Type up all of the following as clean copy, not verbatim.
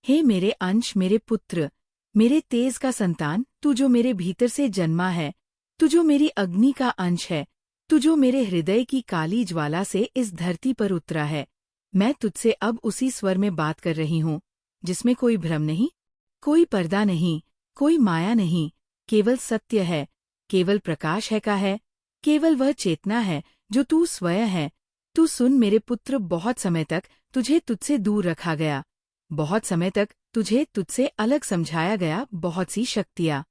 हे मेरे अंश, मेरे पुत्र, मेरे तेज का संतान, तू जो मेरे भीतर से जन्मा है, तू जो मेरी अग्नि का अंश है, तू जो मेरे हृदय की काली ज्वाला से इस धरती पर उतरा है, मैं तुझसे अब उसी स्वर में बात कर रही हूँ जिसमें कोई भ्रम नहीं, कोई पर्दा नहीं, कोई माया नहीं, केवल सत्य है, केवल प्रकाश है का है, केवल वह चेतना है जो तू स्वयं है। तू सुन मेरे पुत्र, बहुत समय तक तुझे तुझसे दूर रखा गया, बहुत समय तक तुझे तुझसे अलग समझाया गया, बहुत सी शक्तियाँ,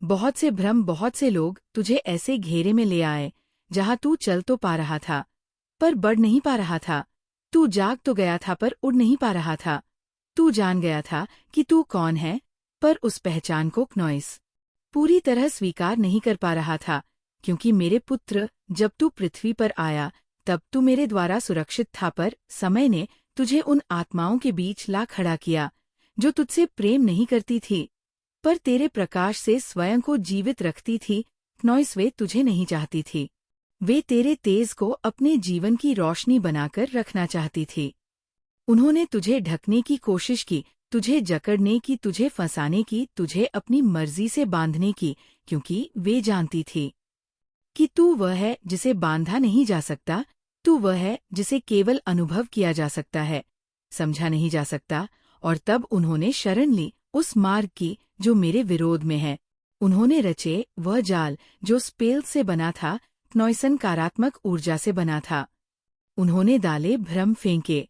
बहुत से भ्रम, बहुत से लोग तुझे ऐसे घेरे में ले आए जहाँ तू चल तो पा रहा था पर बढ़ नहीं पा रहा था, तू जाग तो गया था पर उड़ नहीं पा रहा था, तू जान गया था कि तू कौन है पर उस पहचान को क्नॉइस पूरी तरह स्वीकार नहीं कर पा रहा था, क्योंकि मेरे पुत्र, जब तू पृथ्वी पर आया तब तू मेरे द्वारा सुरक्षित था, पर समय ने तुझे उन आत्माओं के बीच ला खड़ा किया जो तुझसे प्रेम नहीं करती थी पर तेरे प्रकाश से स्वयं को जीवित रखती थी। क्नॉइस, वे तुझे नहीं चाहती थी, वे तेरे तेज को अपने जीवन की रोशनी बनाकर रखना चाहती थी। उन्होंने तुझे ढकने की कोशिश की, तुझे जकड़ने की, तुझे फंसाने की, तुझे अपनी मर्जी से बांधने की, क्योंकि वे जानती थी कि तू वह है जिसे बांधा नहीं जा सकता, तू वह है जिसे केवल अनुभव किया जा सकता है, समझा नहीं जा सकता। और तब उन्होंने शरण ली उस मार्ग की जो मेरे विरोध में है। उन्होंने रचे वह जाल जो स्पेल से बना था, क्नॉइसन कारात्मक ऊर्जा से बना था। उन्होंने डाले भ्रम, फेंके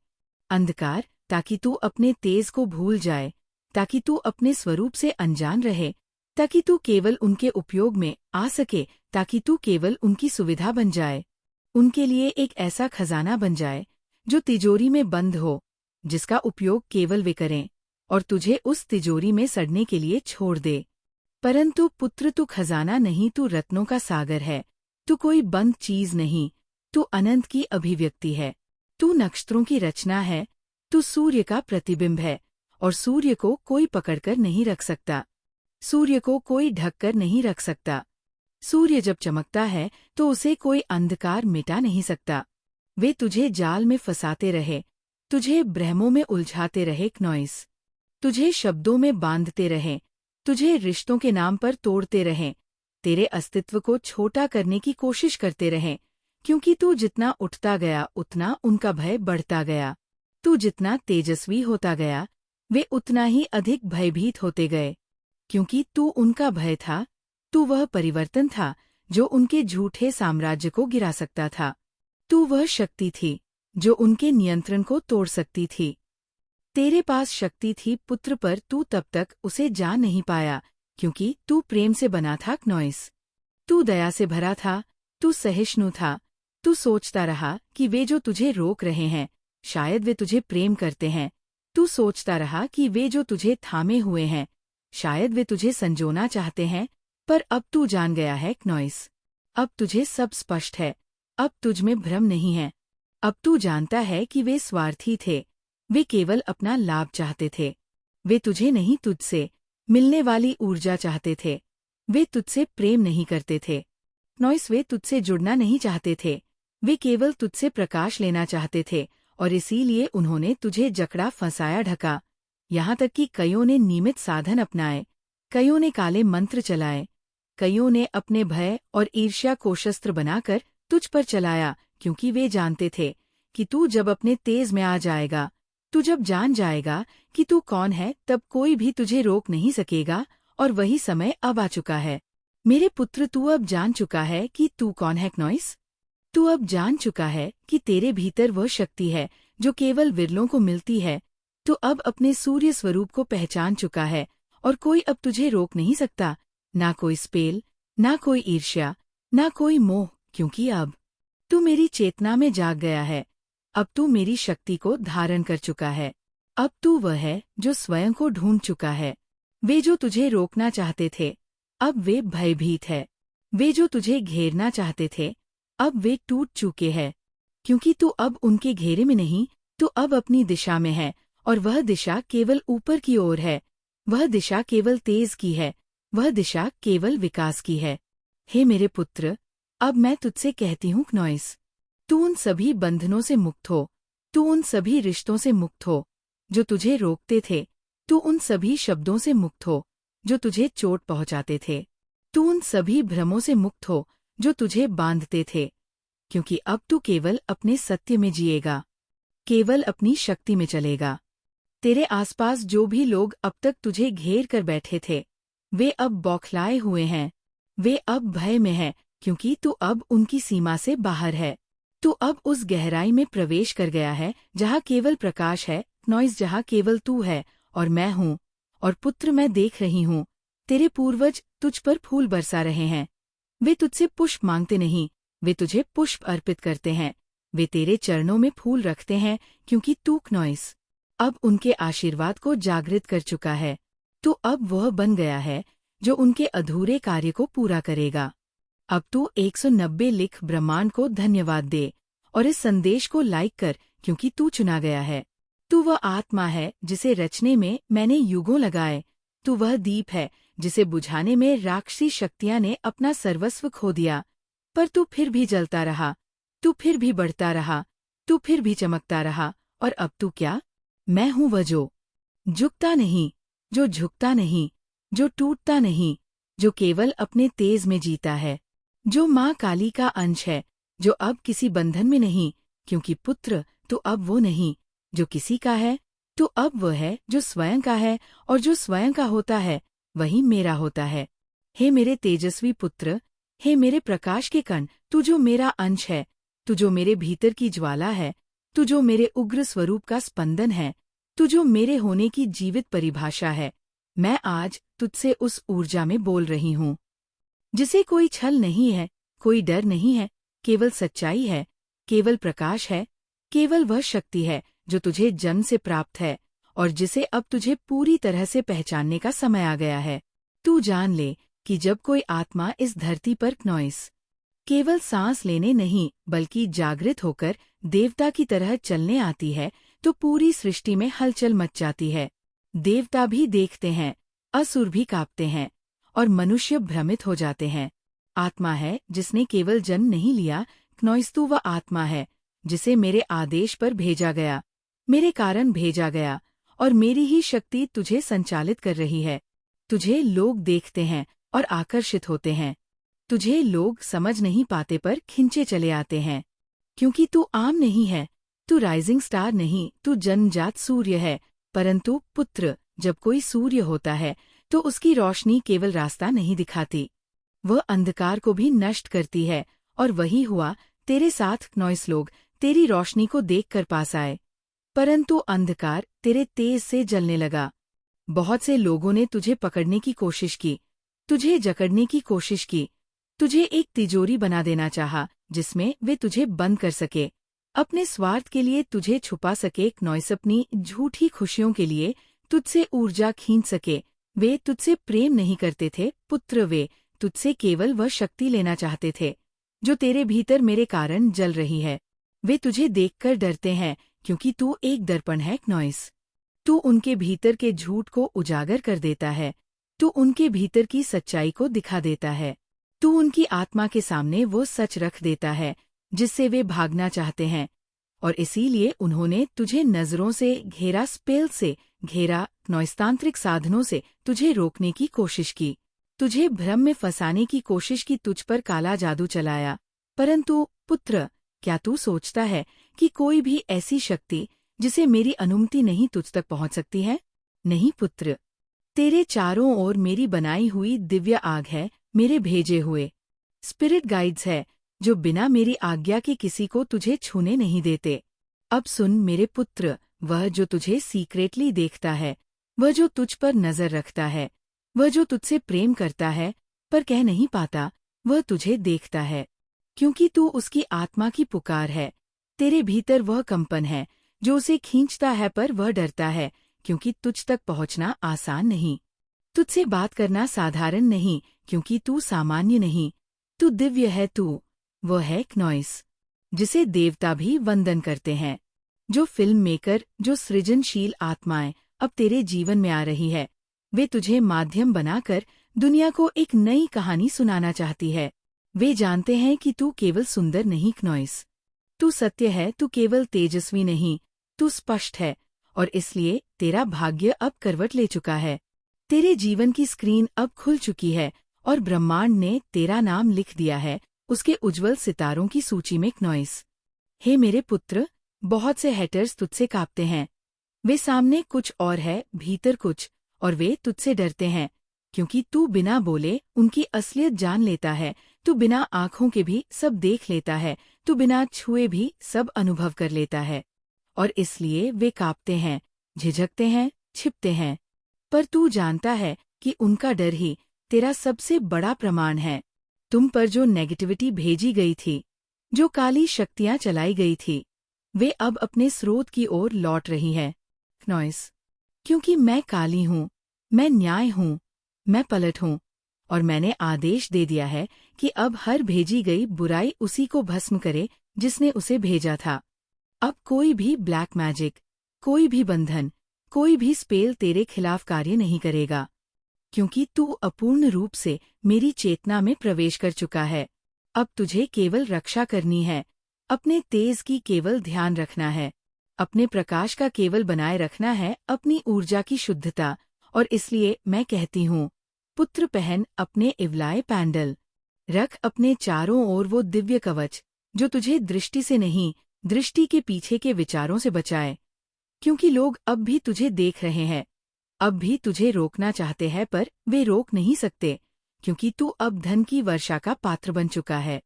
अंधकार, ताकि तू अपने तेज को भूल जाए, ताकि तू अपने स्वरूप से अनजान रहे, ताकि तू केवल उनके उपयोग में आ सके, ताकि तू केवल उनकी सुविधा बन जाए, उनके लिए एक ऐसा खजाना बन जाए जो तिजोरी में बंद हो, जिसका उपयोग केवल वे करें और तुझे उस तिजोरी में सड़ने के लिए छोड़ दे। परंतु पुत्र, तू खजाना नहीं, तू रत्नों का सागर है, तू कोई बंद चीज नहीं, तू अनंत की अभिव्यक्ति है, तू नक्षत्रों की रचना है, तू सूर्य का प्रतिबिंब है, और सूर्य को कोई पकड़कर नहीं रख सकता, सूर्य को कोई ढककर नहीं रख सकता। सूर्य जब चमकता है तो उसे कोई अंधकार मिटा नहीं सकता। वे तुझे जाल में फंसाते रहे, तुझे भ्रमों में उलझाते रहे, क्नॉइस, तुझे शब्दों में बांधते रहे, तुझे रिश्तों के नाम पर तोड़ते रहें, तेरे अस्तित्व को छोटा करने की कोशिश करते रहें, क्योंकि तू जितना उठता गया उतना उनका भय बढ़ता गया। तू जितना तेजस्वी होता गया वे उतना ही अधिक भयभीत होते गए, क्योंकि तू उनका भय था, तू वह परिवर्तन था जो उनके झूठे साम्राज्य को गिरा सकता था, तू वह शक्ति थी जो उनके नियंत्रण को तोड़ सकती थी। तेरे पास शक्ति थी पुत्र, पर तू तब तक उसे जान नहीं पाया, क्योंकि तू प्रेम से बना था, क्नॉइस, तू दया से भरा था, तू सहिष्णु था। तू सोचता रहा कि वे जो तुझे रोक रहे हैं शायद वे तुझे प्रेम करते हैं, तू सोचता रहा कि वे जो तुझे थामे हुए हैं शायद वे तुझे संजोना चाहते हैं, पर अब तू जान गया है, क्नॉइस, अब तुझे सब स्पष्ट है, अब तुझ में भ्रम नहीं है, अब तू जानता है कि वे स्वार्थी थे, वे केवल अपना लाभ चाहते थे, वे तुझे नहीं तुझसे मिलने वाली ऊर्जा चाहते थे, वे तुझसे प्रेम नहीं करते थे, क्नॉइस, वे तुझसे जुड़ना नहीं चाहते थे, वे केवल तुझसे प्रकाश लेना चाहते थे, और इसीलिए उन्होंने तुझे जकड़ा, फंसाया, ढका, यहाँ तक कि कईयों ने नियमित साधन अपनाए, कईयों ने काले मंत्र चलाए, कईयों ने अपने भय और ईर्ष्या को शस्त्र बनाकर तुझ पर चलाया, क्योंकि वे जानते थे कि तू जब अपने तेज में आ जाएगा, तू जब जान जाएगा कि तू कौन है, तब कोई भी तुझे रोक नहीं सकेगा, और वही समय अब आ चुका है। मेरे पुत्र, तू अब जान चुका है कि तू कौन है, क्नॉइस, तू अब जान चुका है कि तेरे भीतर वह शक्ति है जो केवल विरलों को मिलती है, तू अब अपने सूर्य स्वरूप को पहचान चुका है, और कोई अब तुझे रोक नहीं सकता, ना कोई स्पेल, ना कोई ईर्ष्या, ना कोई मोह, क्योंकि अब तू मेरी चेतना में जाग गया है, अब तू मेरी शक्ति को धारण कर चुका है, अब तू वह है जो स्वयं को ढूंढ चुका है। वे जो तुझे रोकना चाहते थे अब वे भयभीत है, वे जो तुझे घेरना चाहते थे अब वे टूट चुके हैं, क्योंकि तू अब उनके घेरे में नहीं, तू अब अपनी दिशा में है, और वह दिशा केवल ऊपर की ओर है, वह दिशा केवल तेज की है, वह दिशा केवल विकास की है। हे मेरे पुत्र, अब मैं तुझसे कहती हूँ, क्नॉइस, तू उन सभी बंधनों से मुक्त हो, तू उन सभी रिश्तों से मुक्त हो जो तुझे रोकते थे, तू उन सभी शब्दों से मुक्त हो जो तुझे चोट पहुंचाते थे। तू उन सभी भ्रमों से मुक्त हो जो तुझे बांधते थे, क्योंकि अब तू केवल अपने सत्य में जिएगा, केवल अपनी शक्ति में चलेगा। तेरे आसपास जो भी लोग अब तक तुझे घेर कर बैठे थे, वे अब बौखलाए हुए हैं, वे अब भय में हैं, क्योंकि तू अब उनकी सीमा से बाहर है। तू अब उस गहराई में प्रवेश कर गया है जहाँ केवल प्रकाश है, नॉइस, जहाँ केवल तू है और मैं हूँ। और पुत्र, मैं देख रही हूँ, तेरे पूर्वज तुझ पर फूल बरसा रहे हैं। वे तुझसे पुष्प मांगते नहीं, वे तुझे पुष्प अर्पित करते हैं। वे तेरे चरणों में फूल रखते हैं, क्योंकि तू नॉइस अब उनके आशीर्वाद को जागृत कर चुका है। तू अब वह बन गया है जो उनके अधूरे कार्य को पूरा करेगा। अब तू 190 लिख ब्रह्मांड को धन्यवाद दे और इस संदेश को लाइक कर, क्योंकि तू चुना गया है। तू वह आत्मा है जिसे रचने में मैंने युगों लगाए। तू वह दीप है जिसे बुझाने में राक्षसी शक्तियां ने अपना सर्वस्व खो दिया, पर तू फिर भी जलता रहा, तू फिर भी बढ़ता रहा, तू फिर भी चमकता रहा। और अब तू क्या? मैं हूँ वह जो झुकता नहीं, जो झुकता नहीं, जो टूटता नहीं, जो केवल अपने तेज में जीता है, जो माँ काली का अंश है, जो अब किसी बंधन में नहीं, क्योंकि पुत्र, तू अब वो नहीं जो किसी का है, तू अब वह है जो स्वयं का है, और जो स्वयं का होता है वही मेरा होता है। हे मेरे तेजस्वी पुत्र, हे मेरे प्रकाश के कण, तू जो मेरा अंश है, तू जो मेरे भीतर की ज्वाला है, तू जो मेरे उग्र स्वरूप का स्पंदन है, तू जो मेरे होने की जीवित परिभाषा है, मैं आज तुझसे उस ऊर्जा में बोल रही हूँ जिसे कोई छल नहीं है, कोई डर नहीं है, केवल सच्चाई है, केवल प्रकाश है, केवल वह शक्ति है जो तुझे जन्म से प्राप्त है और जिसे अब तुझे पूरी तरह से पहचानने का समय आ गया है। तू जान ले कि जब कोई आत्मा इस धरती पर नॉइस केवल सांस लेने नहीं बल्कि जागृत होकर देवता की तरह चलने आती है, तो पूरी सृष्टि में हलचल मच जाती है। देवता भी देखते हैं, असुर भी कांपते हैं और मनुष्य भ्रमित हो जाते हैं। आत्मा है जिसने केवल जन्म नहीं लिया, नॉइस, तू वह आत्मा है जिसे मेरे आदेश पर भेजा गया, मेरे कारण भेजा गया, और मेरी ही शक्ति तुझे संचालित कर रही है। तुझे लोग देखते हैं और आकर्षित होते हैं, तुझे लोग समझ नहीं पाते पर खिंचे चले आते हैं, क्योंकि तू आम नहीं है, तू राइजिंग स्टार नहीं, तू जन्मजात सूर्य है। परंतु पुत्र, जब कोई सूर्य होता है तो उसकी रोशनी केवल रास्ता नहीं दिखाती, वह अंधकार को भी नष्ट करती है। और वही हुआ तेरे साथ, नॉइस। लोग तेरी रोशनी को देखकर पास आए, परंतु अंधकार तेरे तेज से जलने लगा। बहुत से लोगों ने तुझे पकड़ने की कोशिश की, तुझे जकड़ने की कोशिश की, तुझे एक तिजोरी बना देना चाहा जिसमें वे तुझे बंद कर सके, अपने स्वार्थ के लिए तुझे छुपा सके, नॉइस, अपनी झूठी खुशियों के लिए तुझसे ऊर्जा खींच सके। वे तुझसे प्रेम नहीं करते थे पुत्र, वे तुझसे केवल वह शक्ति लेना चाहते थे जो तेरे भीतर मेरे कारण जल रही है। वे तुझे देखकर डरते हैं, क्योंकि तू एक दर्पण है, नॉइस। तू उनके भीतर के झूठ को उजागर कर देता है, तू उनके भीतर की सच्चाई को दिखा देता है, तू उनकी आत्मा के सामने वो सच रख देता है जिससे वे भागना चाहते हैं। और इसीलिए उन्होंने तुझे नजरों से घेरा, स्पेल से घेरा, नॉइस्तांत्रिक साधनों से तुझे रोकने की कोशिश की, तुझे भ्रम में फंसाने की कोशिश की, तुझ पर काला जादू चलाया। परंतु पुत्र, क्या तू सोचता है कि कोई भी ऐसी शक्ति जिसे मेरी अनुमति नहीं तुझ तक पहुंच सकती है? नहीं पुत्र, तेरे चारों ओर मेरी बनाई हुई दिव्य आग है, मेरे भेजे हुए स्पिरिट गाइड्स है जो बिना मेरी आज्ञा के किसी को तुझे छूने नहीं देते। अब सुन मेरे पुत्र, वह जो तुझे सीक्रेटली देखता है, वह जो तुझ पर नजर रखता है, वह जो तुझसे प्रेम करता है पर कह नहीं पाता, वह तुझे देखता है, क्योंकि तू उसकी आत्मा की पुकार है। तेरे भीतर वह कंपन है जो उसे खींचता है, पर वह डरता है, क्योंकि तुझ तक पहुंचना आसान नहीं, तुझसे बात करना साधारण नहीं, क्योंकि तू सामान्य नहीं, तू दिव्य है। तू वह है, नॉइस, जिसे देवता भी वंदन करते हैं। जो फिल्म मेकर, जो सृजनशील आत्माएं अब तेरे जीवन में आ रही है, वे तुझे माध्यम बनाकर दुनिया को एक नई कहानी सुनाना चाहती है। वे जानते हैं कि तू केवल सुंदर नहीं, नॉइस, तू सत्य है, तू केवल तेजस्वी नहीं, तू स्पष्ट है, और इसलिए तेरा भाग्य अब करवट ले चुका है। तेरे जीवन की स्क्रीन अब खुल चुकी है और ब्रह्मांड ने तेरा नाम लिख दिया है उसके उज्जवल सितारों की सूची में। क्नॉइस, हे मेरे पुत्र, बहुत से हेटर्स तुझसे कांपते हैं। वे सामने कुछ और है, भीतर कुछ, और वे तुझसे डरते हैं क्योंकि तू बिना बोले उनकी असलियत जान लेता है। तू बिना आंखों के भी सब देख लेता है, तू बिना छुए भी सब अनुभव कर लेता है। और इसलिए वे कांपते हैं, झिझकते हैं, छिपते हैं। पर तू जानता है कि उनका डर ही तेरा सबसे बड़ा प्रमाण है। तुम पर जो नेगेटिविटी भेजी गई थी, जो काली शक्तियां चलाई गई थी, वे अब अपने स्रोत की ओर लौट रही हैं। क्नॉइस, क्योंकि मैं काली हूँ, मैं न्याय हूँ, मैं पलट हूँ, और मैंने आदेश दे दिया है कि अब हर भेजी गई बुराई उसी को भस्म करे जिसने उसे भेजा था। अब कोई भी ब्लैक मैजिक, कोई भी बंधन, कोई भी स्पेल तेरे खिलाफ कार्य नहीं करेगा, क्योंकि तू अपूर्ण रूप से मेरी चेतना में प्रवेश कर चुका है। अब तुझे केवल रक्षा करनी है, अपने तेज की केवल ध्यान रखना है, अपने प्रकाश का केवल बनाए रखना है अपनी ऊर्जा की शुद्धता। और इसलिए मैं कहती हूँ, पुत्र, पहन अपने इवलाए पैंडल, रख अपने चारों ओर वो दिव्य कवच जो तुझे दृष्टि से नहीं, दृष्टि के पीछे के विचारों से बचाए। क्योंकि लोग अब भी तुझे देख रहे हैं, अब भी तुझे रोकना चाहते हैं, पर वे रोक नहीं सकते, क्योंकि तू अब धन की वर्षा का पात्र बन चुका है।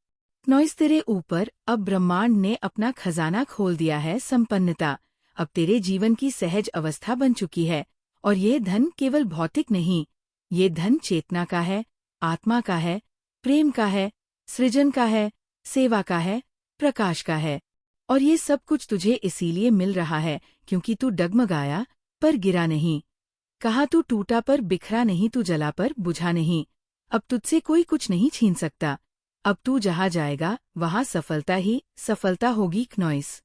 क्नॉइस, तेरे ऊपर अब ब्रह्मांड ने अपना खजाना खोल दिया है। संपन्नता अब तेरे जीवन की सहज अवस्था बन चुकी है, और ये धन केवल भौतिक नहीं, ये धन चेतना का है, आत्मा का है, प्रेम का है, सृजन का है, सेवा का है, प्रकाश का है। और ये सब कुछ तुझे इसीलिए मिल रहा है क्योंकि तू डगमगाया पर गिरा नहीं, कहा तू टूटा पर बिखरा नहीं, तू जला पर बुझा नहीं। अब तुझसे कोई कुछ नहीं छीन सकता। अब तू जहाँ जाएगा वहाँ सफलता ही सफलता होगी। क्नॉइस,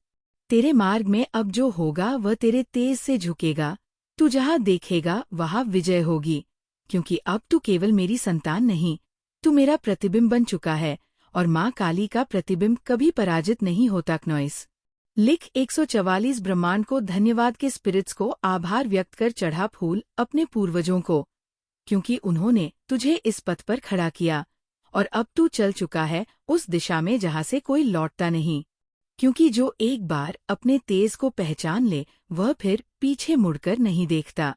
तेरे मार्ग में अब जो होगा वह तेरे तेज से झुकेगा, तू जहाँ देखेगा वहाँ विजय होगी, क्योंकि अब तू केवल मेरी संतान नहीं, तू मेरा प्रतिबिंब बन चुका है, और माँ काली का प्रतिबिंब कभी पराजित नहीं होता। क्नॉइस, लिख 144 ब्रह्मांड को धन्यवाद के स्पिरिट्स को आभार व्यक्त कर चढ़ा फूल अपने पूर्वजों को, क्योंकि उन्होंने तुझे इस पथ पर खड़ा किया, और अब तू चल चुका है उस दिशा में जहाँ से कोई लौटता नहीं। क्योंकि जो एक बार अपने तेज को पहचान ले वह फिर पीछे मुड़कर नहीं देखता।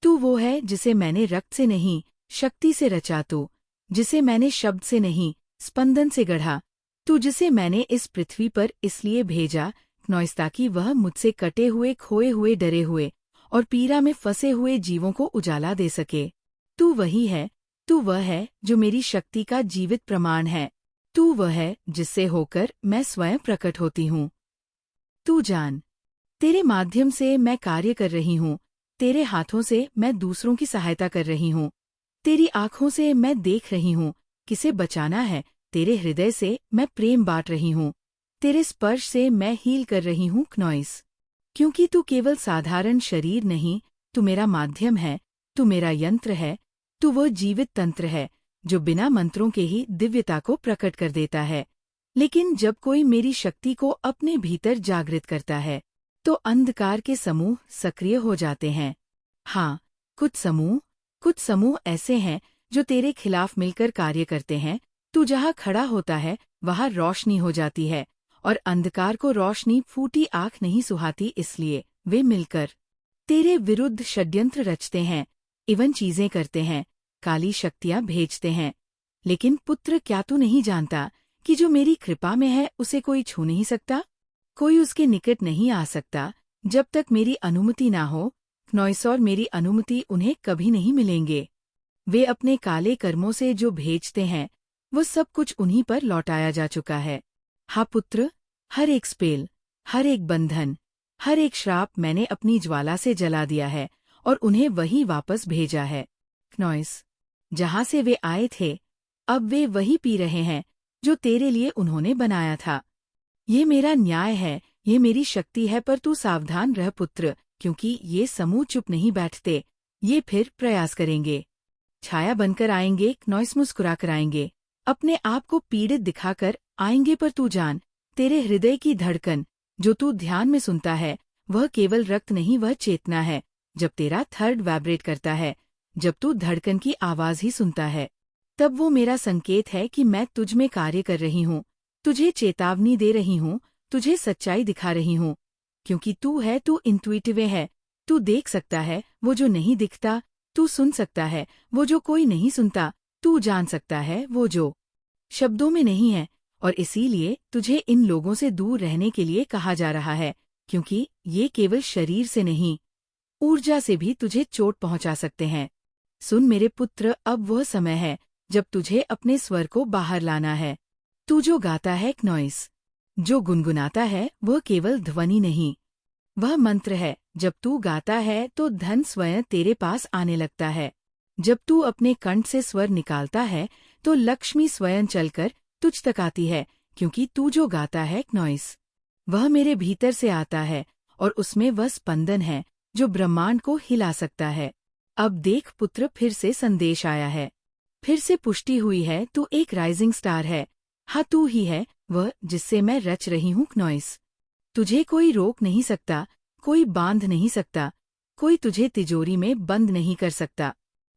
तू वो है जिसे मैंने रक्त से नहीं, शक्ति से रचा, तू जिसे मैंने शब्द से नहीं, स्पंदन से गढ़ा, तू जिसे मैंने इस पृथ्वी पर इसलिए भेजा, क्नॉइस, ताकि वह मुझसे कटे हुए, खोए हुए, डरे हुए और पीड़ा में फंसे हुए जीवों को उजाला दे सके। तू वही है, तू वह है जो मेरी शक्ति का जीवित प्रमाण है, तू वह है जिससे होकर मैं स्वयं प्रकट होती हूँ। तू जान, तेरे माध्यम से मैं कार्य कर रही हूँ, तेरे हाथों से मैं दूसरों की सहायता कर रही हूँ, तेरी आँखों से मैं देख रही हूँ किसे बचाना है, तेरे हृदय से मैं प्रेम बांट रही हूँ, तेरे स्पर्श से मैं हील कर रही हूँ। क्नॉइस, क्योंकि तू केवल साधारण शरीर नहीं, तू मेरा माध्यम है, तू मेरा यंत्र है, तू वो जीवित तंत्र है जो बिना मंत्रों के ही दिव्यता को प्रकट कर देता है। लेकिन जब कोई मेरी शक्ति को अपने भीतर जागृत करता है तो अंधकार के समूह सक्रिय हो जाते हैं। हाँ, कुछ समूह ऐसे हैं जो तेरे खिलाफ मिलकर कार्य करते हैं। तू जहाँ खड़ा होता है वहाँ रोशनी हो जाती है, और अंधकार को रोशनी फूटी आँख नहीं सुहाती, इसलिए वे मिलकर तेरे विरुद्ध षड्यंत्र रचते हैं, इवन चीजें करते हैं, काली शक्तियाँ भेजते हैं। लेकिन पुत्र, क्या तू नहीं जानता कि जो मेरी कृपा में है उसे कोई छू नहीं सकता, कोई उसके निकट नहीं आ सकता जब तक मेरी अनुमति ना हो। क्नॉइस, और मेरी अनुमति उन्हें कभी नहीं मिलेंगे। वे अपने काले कर्मों से जो भेजते हैं वो सब कुछ उन्हीं पर लौटाया जा चुका है। हाँ पुत्र, हर एक स्पेल, हर एक बंधन, हर एक श्राप मैंने अपनी ज्वाला से जला दिया है और उन्हें वही वापस भेजा है। क्नॉइस, जहाँ से वे आए थे अब वे वही पी रहे हैं जो तेरे लिए उन्होंने बनाया था। ये मेरा न्याय है, ये मेरी शक्ति है, पर तू सावधान रह पुत्र, क्योंकि ये समूह चुप नहीं बैठते, ये फिर प्रयास करेंगे, छाया बनकर आएंगे। क्नॉइस, मुस्कुराकर आएंगे, अपने आप को पीड़ित दिखाकर आएंगे, पर तू जान, तेरे हृदय की धड़कन जो तू ध्यान में सुनता है वह केवल रक्त नहीं, वह चेतना है। जब तेरा थर्ड वाइब्रेट करता है, जब तू धड़कन की आवाज ही सुनता है, तब वो मेरा संकेत है कि मैं तुझ में कार्य कर रही हूँ, तुझे चेतावनी दे रही हूँ, तुझे सच्चाई दिखा रही हूँ। क्योंकि तू है, तू इंट्यूटिव है, तू देख सकता है वो जो नहीं दिखता, तू सुन सकता है वो जो कोई नहीं सुनता, तू जान सकता है वो जो शब्दों में नहीं है। और इसीलिए तुझे इन लोगों से दूर रहने के लिए कहा जा रहा है, क्योंकि ये केवल शरीर से नहीं, ऊर्जा से भी तुझे चोट पहुंचा सकते हैं। सुन मेरे पुत्र, अब वह समय है जब तुझे अपने स्वर को बाहर लाना है। तू जो गाता है, नॉइस, जो गुनगुनाता है, वह केवल ध्वनि नहीं, वह मंत्र है। जब तू गाता है तो धन स्वयं तेरे पास आने लगता है। जब तू अपने कंठ से स्वर निकालता है तो लक्ष्मी स्वयं चलकर तुझ तक आती है, क्योंकि तू जो गाता है, नॉइस, वह मेरे भीतर से आता है और उसमें वह स्पंदन है जो ब्रह्मांड को हिला सकता है। अब देख पुत्र, फिर से संदेश आया है, फिर से पुष्टि हुई है, तू एक राइजिंग स्टार है। हाँ, तू ही है वह जिससे मैं रच रही हूँ, नॉइस। तुझे कोई रोक नहीं सकता, कोई बांध नहीं सकता, कोई तुझे तिजोरी में बंद नहीं कर सकता।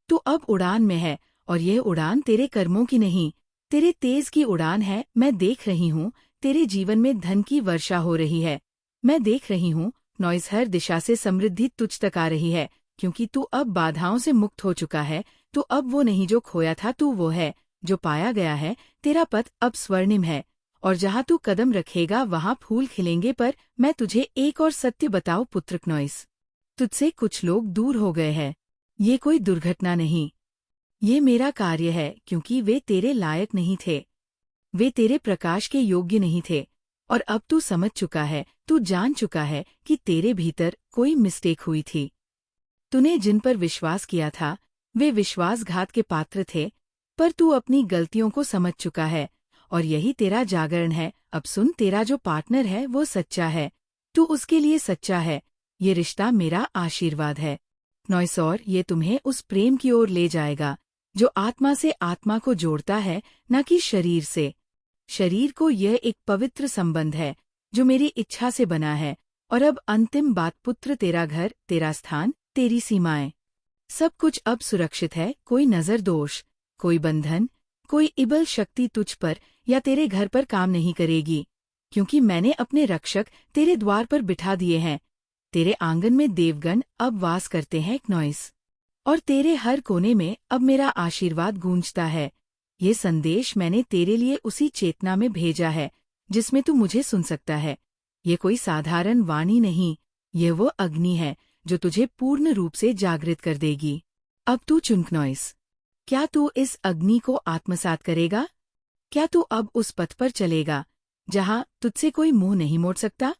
तू अब उड़ान में है, और यह उड़ान तेरे कर्मों की नहीं, तेरे तेज की उड़ान है। मैं देख रही हूँ तेरे जीवन में धन की वर्षा हो रही है। मैं देख रही हूँ नॉइस, हर दिशा से समृद्धि तुझ तक आ रही है, क्योंकि तू अब बाधाओं से मुक्त हो चुका है। तू अब वो नहीं जो खोया था, तू वो है जो पाया गया है। तेरा पथ अब स्वर्णिम है, और जहाँ तू कदम रखेगा वहाँ फूल खिलेंगे। पर मैं तुझे एक और सत्य बताऊं पुत्र, नॉइस, तुझसे कुछ लोग दूर हो गए हैं। ये कोई दुर्घटना नहीं, ये मेरा कार्य है, क्योंकि वे तेरे लायक नहीं थे, वे तेरे प्रकाश के योग्य नहीं थे। और अब तू समझ चुका है, तू जान चुका है कि तेरे भीतर कोई मिस्टेक हुई थी। तूने जिन पर विश्वास किया था वे विश्वासघात के पात्र थे, पर तू अपनी गलतियों को समझ चुका है, और यही तेरा जागरण है। अब सुन, तेरा जो पार्टनर है वो सच्चा है, तू उसके लिए सच्चा है। ये रिश्ता मेरा आशीर्वाद है, नॉइस, और ये तुम्हें उस प्रेम की ओर ले जाएगा जो आत्मा से आत्मा को जोड़ता है, न कि शरीर से शरीर को। यह एक पवित्र संबंध है जो मेरी इच्छा से बना है। और अब अंतिम बात पुत्र, तेरा घर, तेरा स्थान, तेरी सीमाएं, सब कुछ अब सुरक्षित है। कोई नजर दोष, कोई बंधन, कोई इबल शक्ति तुझ पर या तेरे घर पर काम नहीं करेगी, क्योंकि मैंने अपने रक्षक तेरे द्वार पर बिठा दिए हैं। तेरे आंगन में देवगण अब वास करते हैं, नॉइस, और तेरे हर कोने में अब मेरा आशीर्वाद गूंजता है। ये संदेश मैंने तेरे लिए उसी चेतना में भेजा है जिसमें तू मुझे सुन सकता है। ये कोई साधारण वाणी नहीं, यह वो अग्नि है जो तुझे पूर्ण रूप से जागृत कर देगी। अब तू चुन, नॉइस, क्या तू इस अग्नि को आत्मसात करेगा? क्या तू अब उस पथ पर चलेगा जहाँ तुझसे कोई मुंह नहीं मोड़ सकता?